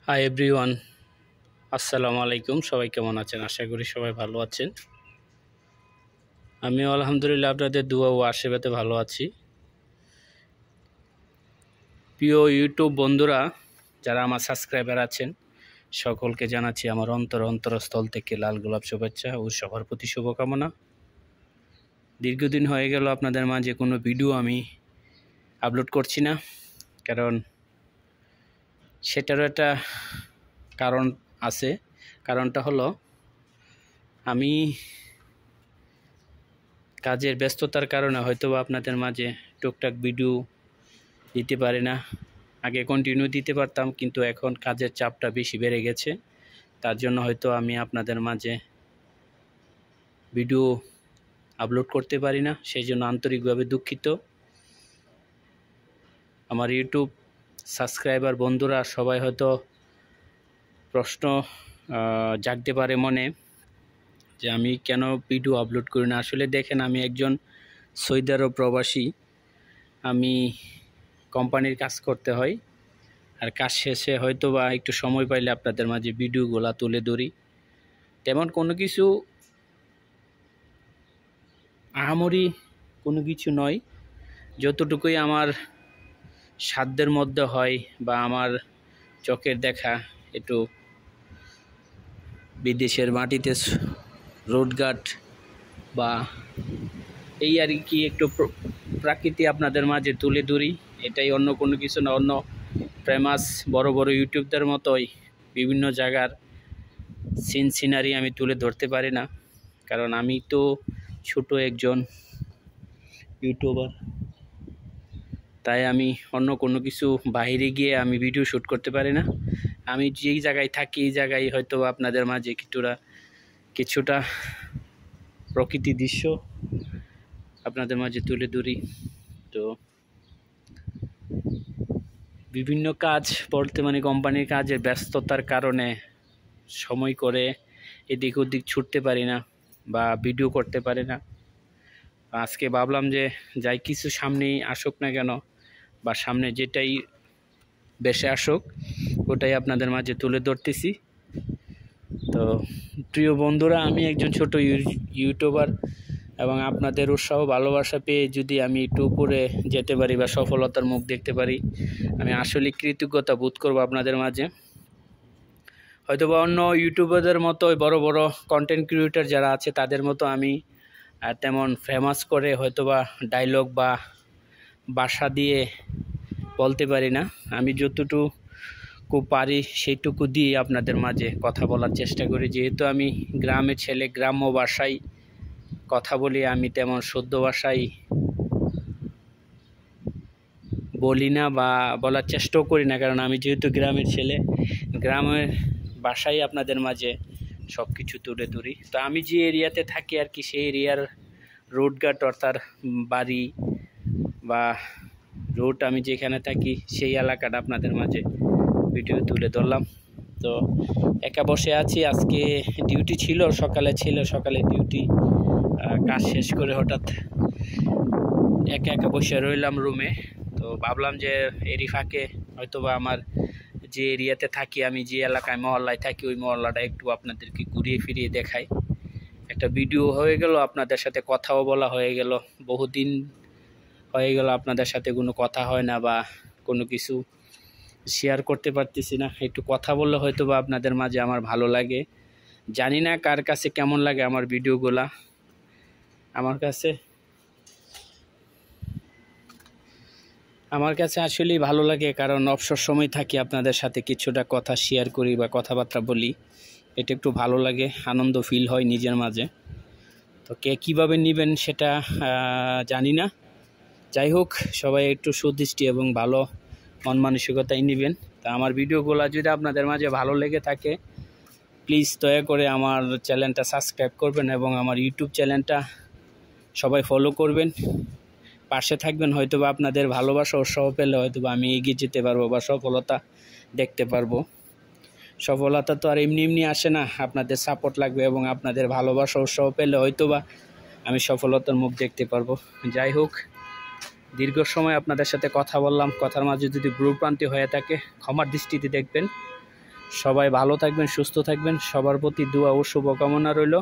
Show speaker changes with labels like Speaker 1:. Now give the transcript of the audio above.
Speaker 1: Hi everyone, আসসালামু আলাইকুম। সবাই কেমন আছেন? আশা করি সবাই ভালো আছেন। আমিও আলহামদুলিল্লাহ আপনাদের দোয়া ও আশীর্বাদে ভালো আছি। প্রিয় ইউটিউব বন্ধুরা, যারা আমার সাবস্ক্রাইবার আছেন, সকলকে জানাচ্ছি আমার অন্তরস্থল থেকে লাল গোলাপ শুভেচ্ছা ও সবার প্রতি শুভকামনা। দীর্ঘদিন হয়ে গেল আপনাদের মাঝে কোনো ভিডিও আমি আপলোড করছি না, কারণ সেটারও একটা কারণ আছে। কারণটা হলো আমি কাজের ব্যস্ততার কারণে হয়তো আপনাদের মাঝে টুকটাক ভিডিও দিতে পারি না। আগে কন্টিনিউ দিতে পারতাম, কিন্তু এখন কাজের চাপটা বেশি বেড়ে গেছে, তার জন্য হয়তো আমি আপনাদের মাঝে ভিডিও আপলোড করতে পারি না। সেই জন্য আন্তরিকভাবে দুঃখিত। আমার ইউটিউব সাবস্ক্রাইবার বন্ধুরা সবাই হয়তো প্রশ্ন জাগতে পারে মনে, যে আমি কেন ভিডিও আপলোড করি না। আসলে দেখেন, আমি একজন সৌদি আরব প্রবাসী। আমি কোম্পানির কাজ করতে হয়, আর কাজ শেষে হয়তো বা একটু সময় পাইলে আপনাদের মাঝে ভিডিওগুলো তুলে ধরি। তেমন কোনো কিছু আহামরি কোনো কিছু নয়, যতটুকুই আমার সাধ্যের মধ্যে হয় বা আমার চোখের দেখা, একটু বিদেশের মাটিতে রোডঘাট বা এই আর কি একটু প্রাকৃতি আপনাদের মাঝে তুলে ধরি, এটাই, অন্য কোনো কিছু না। অন্য ফেমাস বড় বড় ইউটিউবদের মতোই বিভিন্ন জায়গার সিনারি আমি তুলে ধরতে পারি না, কারণ আমি তো ছোট একজন ইউটিউবার। তাই আমি অন্য কোনো কিছু বাইরে গিয়ে আমি ভিডিও শ্যুট করতে পারি না। আমি যেই জায়গায় থাকি এই জায়গায় হয়তো আপনাদের মাঝে কিছুটা প্রকৃতি দৃশ্য আপনাদের মাঝে তুলে ধরি। তো বিভিন্ন কাজ বর্তমানে কোম্পানির কাজের ব্যস্ততার কারণে সময় করে এদিক ওদিক ছুটতে পারি না বা ভিডিও করতে পারি না। আজকে ভাবলাম যে যাই কিছু সামনেই আসুক না কেন, বা সামনে যেটাই বেশে আসুক ওটাই আপনাদের মাঝে তুলে ধরতেছি। তো প্রিয় বন্ধুরা, আমি একজন ছোট ইউটিউবার, এবং আপনাদের উৎসাহ ভালোবাসা পেয়ে যদি আমি একটু উপরে যেতে পারি বা সফলতার মুখ দেখতে পারি, আমি আসলে কৃতজ্ঞতা বোধ করব আপনাদের মাঝে। হয়তোবা অন্য ইউটিউবারদের মতো বড় বড় কন্টেন্ট ক্রিয়েটর যারা আছে তাদের মতো আমি তেমন ফেমাস করে হয়তোবা ডায়লগ বা ভাষা দিয়ে বলতে পারি না। আমি যতটুকু পারি সেইটুকু দিয়ে আপনাদের মাঝে কথা বলার চেষ্টা করি। যেহেতু আমি গ্রামের ছেলে, গ্রাম্য ভাষায় কথা বলি, আমি তেমন শুদ্ধ ভাষায় বলি না বা বলার চেষ্টাও করি না, কারণ আমি যেহেতু গ্রামের ছেলে, গ্রামের ভাষায় আপনাদের মাঝে সব কিছু তুলে ধরি। তো আমি যে এরিয়াতে থাকি আর কি, সেই এরিয়ার রোডঘাট অর্থাৎ বাড়ি বা রোড, আমি যেখানে থাকি সেই এলাকাটা আপনাদের মাঝে ভিডিও তুলে ধরলাম। তো একা বসে আছি, আজকে ডিউটি ছিল, সকালে ডিউটি কাজ শেষ করে হঠাৎ একা বসে রইলাম রুমে। তো ভাবলাম যে এরই ফাঁকে হয়তোবা আমার যে এরিয়াতে থাকি, আমি যে এলাকায় মহল্লায় থাকি, ওই মহল্লাটা একটু আপনাদেরকে ঘুরিয়ে ফিরিয়ে দেখাই। একটা ভিডিও হয়ে গেল, আপনাদের সাথে কথাও বলা হয়ে গেল। বহুদিন হয়ে গেল আপনাদের সাথে কোনো কথা হয় না বা কোনো কিছু শেয়ার করতে পারতেছি না। একটু কথা বললে হয়তো বা আপনাদের মাঝে আমার ভালো লাগে। জানি না কার কাছে কেমন লাগে আমার ভিডিওগুলা। আমার কাছে আসলেই ভালো লাগে, কারণ অবসর সময় থাকি, আপনাদের সাথে কিছুটা কথা শেয়ার করি বা কথাবার্তা বলি, এটা একটু ভালো লাগে, আনন্দ ফিল হয় নিজের মাঝে। তো কে কীভাবে নেবেন সেটা জানি না। যাই হোক, সবাই একটু সুদৃষ্টি এবং ভালো মন মানসিকতায় নেবেন। তা আমার ভিডিওগুলো যদি আপনাদের মাঝে ভালো লেগে থাকে, প্লিজ দয়া করে আমার চ্যানেলটা সাবস্ক্রাইব করবেন এবং আমার ইউটিউব চ্যানেলটা সবাই ফলো করবেন, পাশে থাকবেন। হয়তোবা আপনাদের ভালোবাসা উৎসাহ পেলে হয়তোবা আমি এগিয়ে যেতে পারবো বা সফলতা দেখতে পারবো। সফলতা তো আর এমনি আসে না, আপনাদের সাপোর্ট লাগবে এবং আপনাদের ভালোবাসা উৎসাহ পেলে হয়তোবা আমি সফলতার মুখ দেখতে পারবো। যাই হোক, দীর্ঘ সময় আপনাদের সাথে কথা বললাম, কথার মাঝে যদি ভুলভ্রান্তি হয়ে থাকে ক্ষমার দৃষ্টিতে দেখবেন। সবাই ভালো থাকবেন, সুস্থ থাকবেন। সবার প্রতি দোয়া ও শুভকামনা রইল।